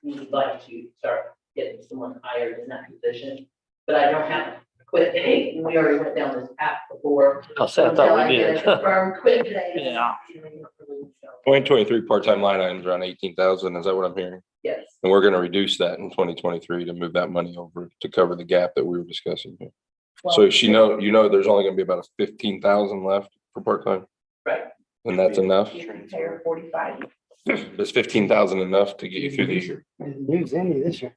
Speaker 14: we would like to start getting someone hired in that position. But I don't have a quit date, and we already went down this path before.
Speaker 13: I said, I
Speaker 14: Until
Speaker 13: thought
Speaker 14: I
Speaker 13: we
Speaker 14: get a
Speaker 13: did.
Speaker 14: confirmed quit date.
Speaker 13: Yeah.
Speaker 11: 2023 part-time line items around 18,000, is that what I'm hearing?
Speaker 14: Yes,
Speaker 11: And we're gonna reduce that in 2023 to move that money over to cover the gap that we were discussing here. So you know, there's only gonna be about a 15,000 left for part-time,
Speaker 14: right.
Speaker 11: and that's enough?
Speaker 15: You can pay her 45.
Speaker 11: Is 15,000 enough to get you through the year?
Speaker 8: Use any this year.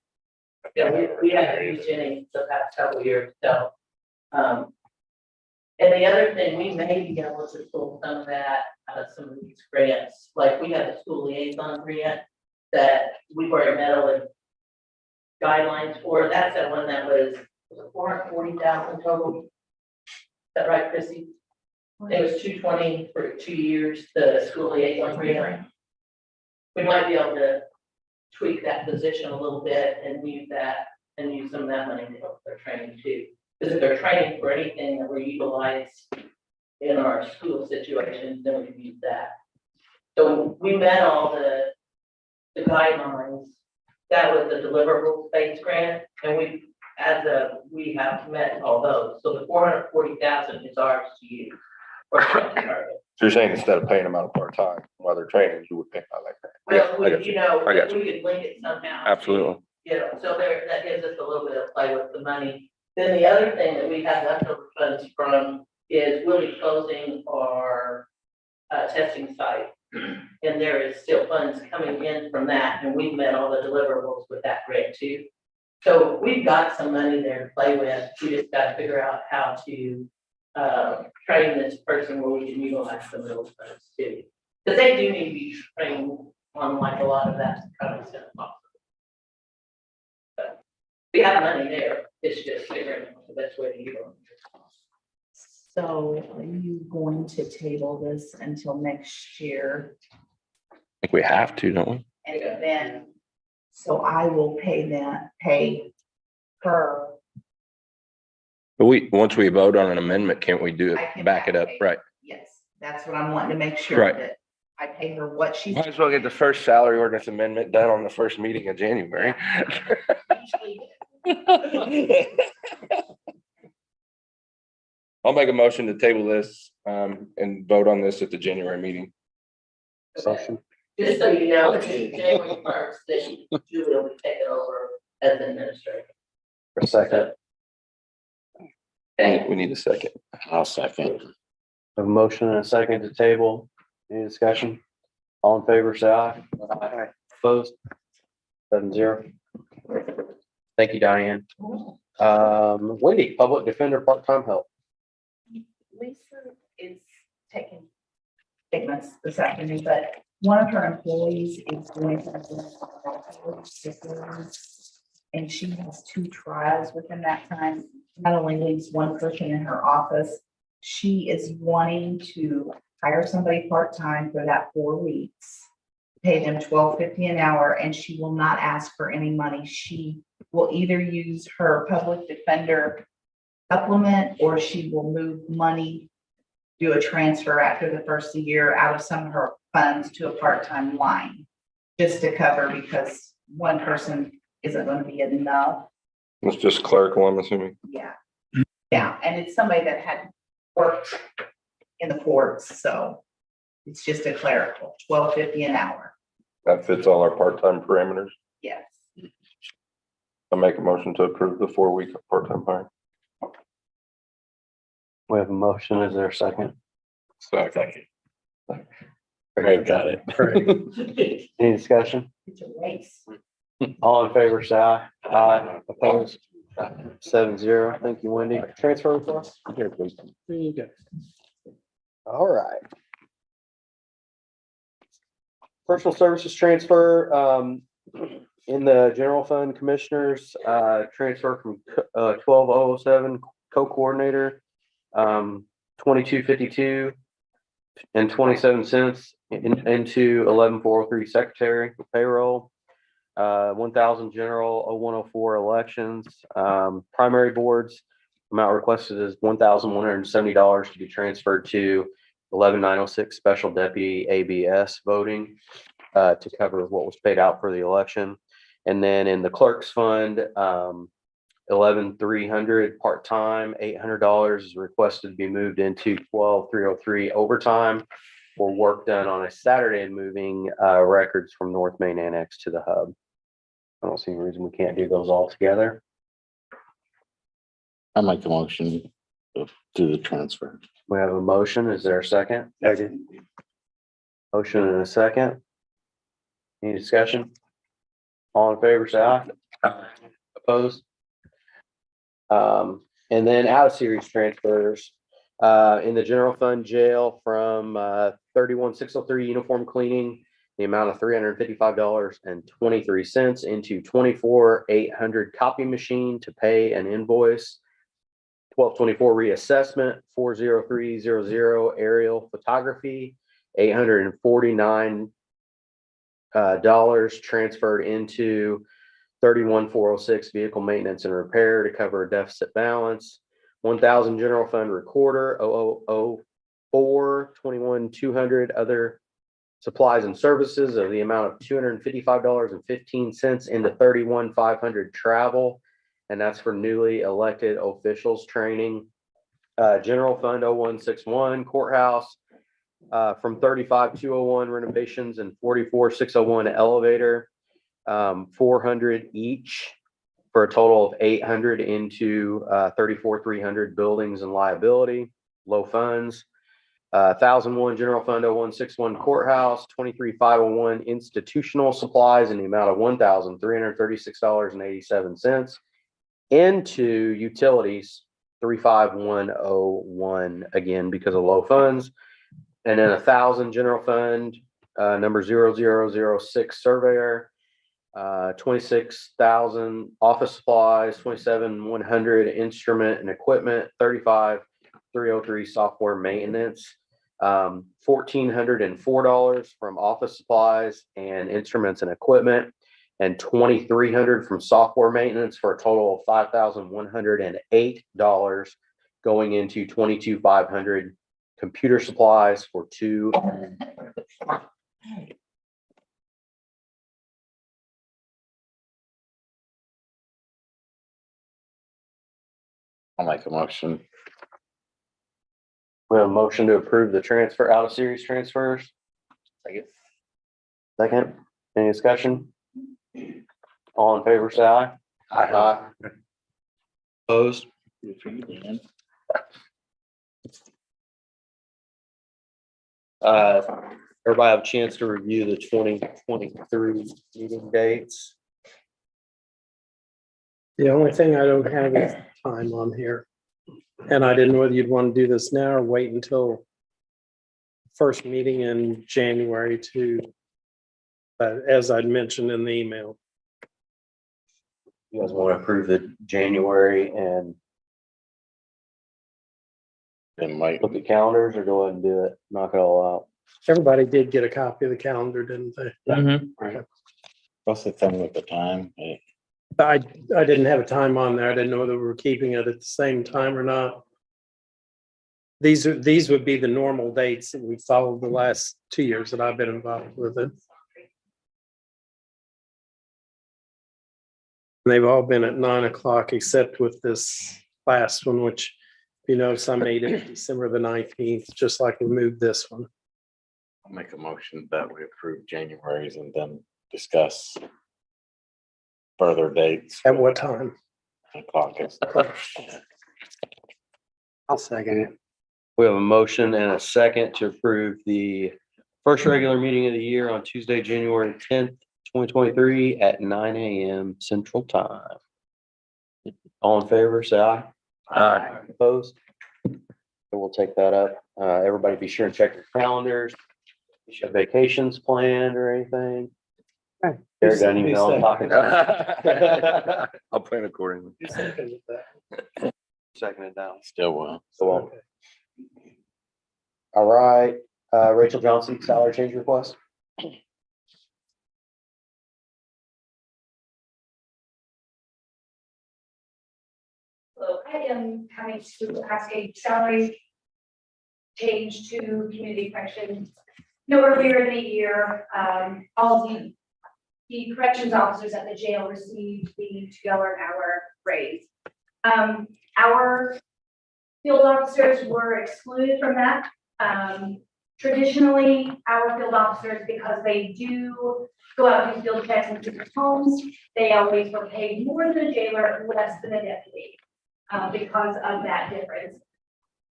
Speaker 14: Yeah, we haven't used any the past couple of years, so. And the other thing, we may be able to pull some of that out of some of these grants, like we have a school liaison grant that we've already met all the guidelines for. That's the one that was 440,000 total. Is that right, Chrissy? It was 220 for 2 years, the school liaison grant. We might be able to tweak that position a little bit and use that, and use some of that money to help their training too. Because if they're training for anything that we utilize in our school situations, then we can use that. So we met all the guidelines. That was the deliverables-based grant, and we have met all those. So the 440,000 is ours to use. for our target.
Speaker 11: So you're saying instead of paying them out of part-time while they're training, you would pay out like that?
Speaker 14: Well,
Speaker 11: I got
Speaker 14: we,
Speaker 11: you.
Speaker 14: you know,
Speaker 11: I got
Speaker 14: if we could link it somehow.
Speaker 11: Absolutely.
Speaker 14: You know, so there, that gives us a little bit of play with the money. Then the other thing that we have leftover funds from is we'll be closing our testing site. And there is still funds coming in from that, and we've met all the deliverables with that grant too. So we've got some money there to play with. We just got to figure out how to train this person where we can utilize some of those funds too. Because they do need to be trained on like a lot of that kind of stuff. But we have money there. It's just figuring out the best way to utilize it.
Speaker 15: So are you going to table this until next year?
Speaker 11: I think we have to, don't we?
Speaker 15: And then, so I will pay her.
Speaker 11: But once we vote on an amendment, can't we do
Speaker 15: I
Speaker 11: it,
Speaker 15: can
Speaker 11: back it up?
Speaker 15: backdate.
Speaker 11: Right.
Speaker 15: Yes, that's what I'm wanting to make sure
Speaker 11: Right.
Speaker 15: that I pay her what she's.
Speaker 11: Might as well get the first salary ordinance amendment done on the first meeting of January.
Speaker 15: usually
Speaker 11: I'll make a motion to table this, and vote on this at the January meeting.
Speaker 6: Motion.
Speaker 14: Just so you know, it's January first, that Julie will be taking over as administrator.
Speaker 6: For a second.
Speaker 11: We need a second.
Speaker 13: I'll second.
Speaker 6: A motion and a second to table. Any discussion? All in favor, say aye. Aye. Opposed? 7-0. Thank you, Diane. Wendy, public defender, part-time help.
Speaker 15: Lisa is taking statements this afternoon, but one of her employees is doing something. And she has 2 trials within that time. Not only leaves one person in her office, she is wanting to hire somebody part-time for that 4 weeks. Pay them $12.50 an hour, and she will not ask for any money. She will either use her public defender supplement, or she will move money, do a transfer after the first of the year out of some of her funds to a part-time line, just to cover, because one person isn't going to be enough.
Speaker 11: It's just clerical, I'm assuming.
Speaker 15: Yeah. Yeah, and it's somebody that had worked in the courts, so it's just a clerical, $12.50 an hour.
Speaker 11: That fits all our part-time parameters.
Speaker 15: Yes.
Speaker 11: I'll make a motion to approve the 4-week part-time hire.
Speaker 6: We have a motion. Is there a second?
Speaker 13: Second. Craig got it.
Speaker 6: Any discussion?
Speaker 15: It's a race.
Speaker 6: All in favor, say aye. Aye. Opposed? 7-0. Thank you, Wendy. Transfer request?
Speaker 13: Here, please.
Speaker 5: There you go.
Speaker 6: All right. Personal services transfer, in the general fund commissioners, transfer from 12007 co-coordinator, 2252 and 27 cents into 11403 secretary for payroll. 1000 general, 0104 elections, primary boards. Amount requested is $1,170 to be transferred to 11906 special deputy ABS voting, to cover what was paid out for the election. And then in the clerk's fund, 11300 part-time, $800 is requested to be moved into 12303 overtime for work done on a Saturday and moving records from North Main Annex to the hub. I don't see any reason we can't do those all together.
Speaker 13: I'll make a motion to do the transfer.
Speaker 6: We have a motion. Is there a second?
Speaker 2: Second.
Speaker 6: Motion and a second. Any discussion? All in favor, say aye. Opposed? And then out of series transfers, in the general fund jail from 31603 uniform cleaning, the amount of $355.23 into 24800 copy machine to pay an invoice. 1224 reassessment, 40300 aerial photography, $849 transferred into 31406 vehicle maintenance and repair to cover a deficit balance. 1000 general fund recorder, 0004 21200 other supplies and services of the amount of $255.15 into 31500 travel. And that's for newly elected officials training. General fund 0161 courthouse, from 35201 renovations and 44601 elevator, 400 each for a total of 800 into 34300 buildings and liability, low funds. 1001 general fund 0161 courthouse, 23501 institutional supplies in the amount of $1,336.87 into utilities 35101, again because of low funds. And then 1000 general fund number 0006 surveyor, 26,000 office supplies, 27,100 instrument and equipment, 35,303 software maintenance, $1,404 from office supplies and instruments and equipment, and $2,300 from software maintenance for a total of $5,108 going into 22,500 computer supplies for 2.
Speaker 13: I'll make a motion
Speaker 6: We have a motion to approve the transfer, out of series transfers. Second, any discussion? All in favor, say aye. Aye. Opposed? Everybody have a chance to review the 2023 meeting dates?
Speaker 5: The only thing I don't have is time on here. And I didn't know whether you'd want to do this now or wait until first meeting in January to, as I'd mentioned in the email.
Speaker 6: You guys want to approve the January and look at calendars, or go ahead and do it, knock it all out?
Speaker 5: Everybody did get a copy of the calendar, didn't they?
Speaker 13: What's the thing with the time?
Speaker 5: I didn't have a time on there. I didn't know whether we were keeping it at the same time or not. These would be the normal dates that we followed the last 2 years that I've been involved with it. They've all been at 9 o'clock, except with this last one, which, you know, some made it December the 19th, just like we moved this one.
Speaker 13: I'll make a motion that we approve January's and then discuss further dates.
Speaker 5: At what time?
Speaker 13: 9 o'clock.
Speaker 5: I'll second it.
Speaker 6: We have a motion and a second to approve the first regular meeting of the year on Tuesday, January 10th, 2023 at 9 a.m. Central Time. All in favor, say aye. Aye. Opposed? We'll take that up. Everybody be sure and check your calendars. If you have vacations planned or anything. Eric doesn't even know I'm talking about.
Speaker 11: I'll plan accordingly.
Speaker 6: Second it down.
Speaker 13: Still will.
Speaker 6: So, all right, Rachel Johnson, salary change request.
Speaker 10: So I am coming to ask a salary change to community corrections. No earlier in the year, all the corrections officers at the jail received the $2 an hour raise. Our field officers were excluded from that. Traditionally, our field officers, because they do go out and do field checks in people's homes, they always were paid more than a jailer, less than a deputy, because of that difference.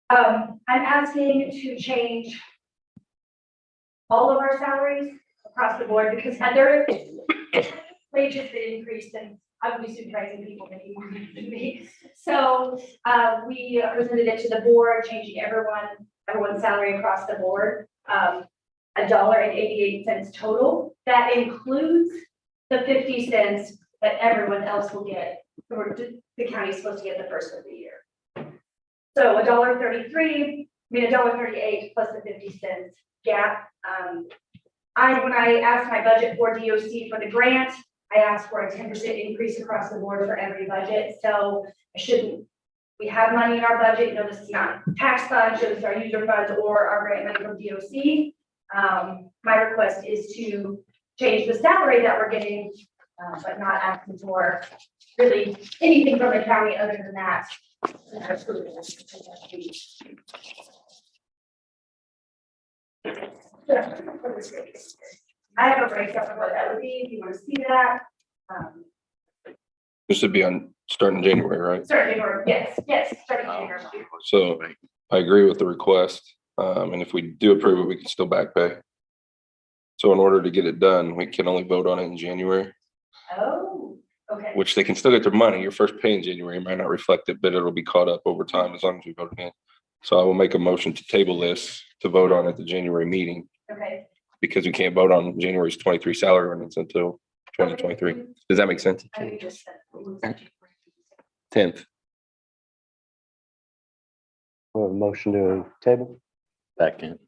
Speaker 10: I'm asking to change all of our salaries across the board, because had their wages been increased, and I would be supervising people making more money than me. So we presented it to the board, changing everyone's salary across the board, $1.88 total. That includes the 50 cents that everyone else will get, or the county is supposed to get the first of the year. So $1.38 plus the 50 cents gap. When I asked my budget for DOC for the grant, I asked for a 10% increase across the board for every budget. So we have money in our budget. You know, this is not tax funds, this is our user funds or our grant money from DOC. My request is to change the salary that we're getting, but not asking for really anything from the county other than that. I have a breakdown of what that would be, if you want to see that.
Speaker 11: This would be on starting January, right?
Speaker 10: Starting or yes, starting January.
Speaker 11: So I agree with the request. And if we do approve it, we can still back pay. So in order to get it done, we can only vote on it in January,
Speaker 10: Oh, okay.
Speaker 11: which they can still get their money. Your first pay in January might not reflect it, but it'll be caught up over time as long as we vote it in. So I will make a motion to table this to vote on at the January meeting,
Speaker 10: Okay.
Speaker 11: because we can't vote on January's 23 salary ordinance until 2023. Does that make sense?
Speaker 10: I think just
Speaker 11: 10th.
Speaker 6: We have a motion to table.
Speaker 13: Second.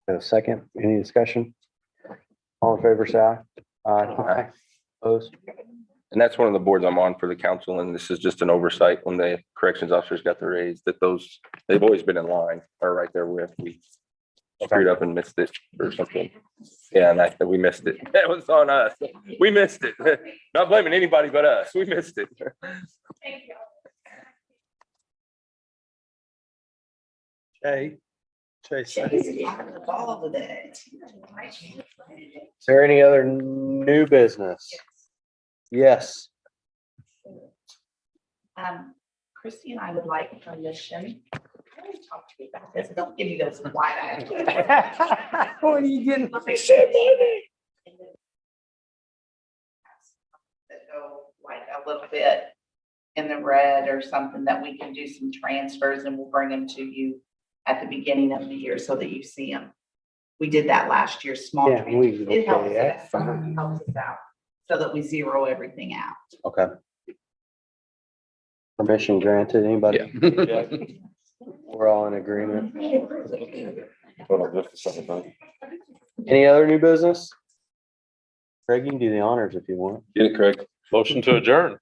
Speaker 6: A second, any discussion? All in favor, say aye. Aye. Opposed?
Speaker 11: And that's one of the boards I'm on for the council, and this is just an oversight when the corrections officers got the raise, that they've always been in line or right there with, we screwed up and missed it or something. Yeah, and that we missed it. That was on us. We missed it. Not blaming anybody but us. We missed it.
Speaker 10: Thank you.
Speaker 5: Okay,
Speaker 2: Chase.
Speaker 15: She's on the ball today.
Speaker 6: Is there any other new business? Yes.
Speaker 15: Christy and I would like permission. I already talked to you about this. Don't give me those wide eyes.
Speaker 2: What are you getting?
Speaker 15: That go like a little bit in the red or something, that we can do some transfers and we'll bring them to you at the beginning of the year so that you see them. We did that last year, small.
Speaker 2: Yeah, we-
Speaker 15: It helps
Speaker 2: okay,
Speaker 15: us, helps us out, so that we zero everything out.
Speaker 6: Okay. Permission granted, anybody? object? We're all in agreement. Any other new business? Craig, you can do the honors if you want.
Speaker 4: Get it, Craig. Motion to adjourn.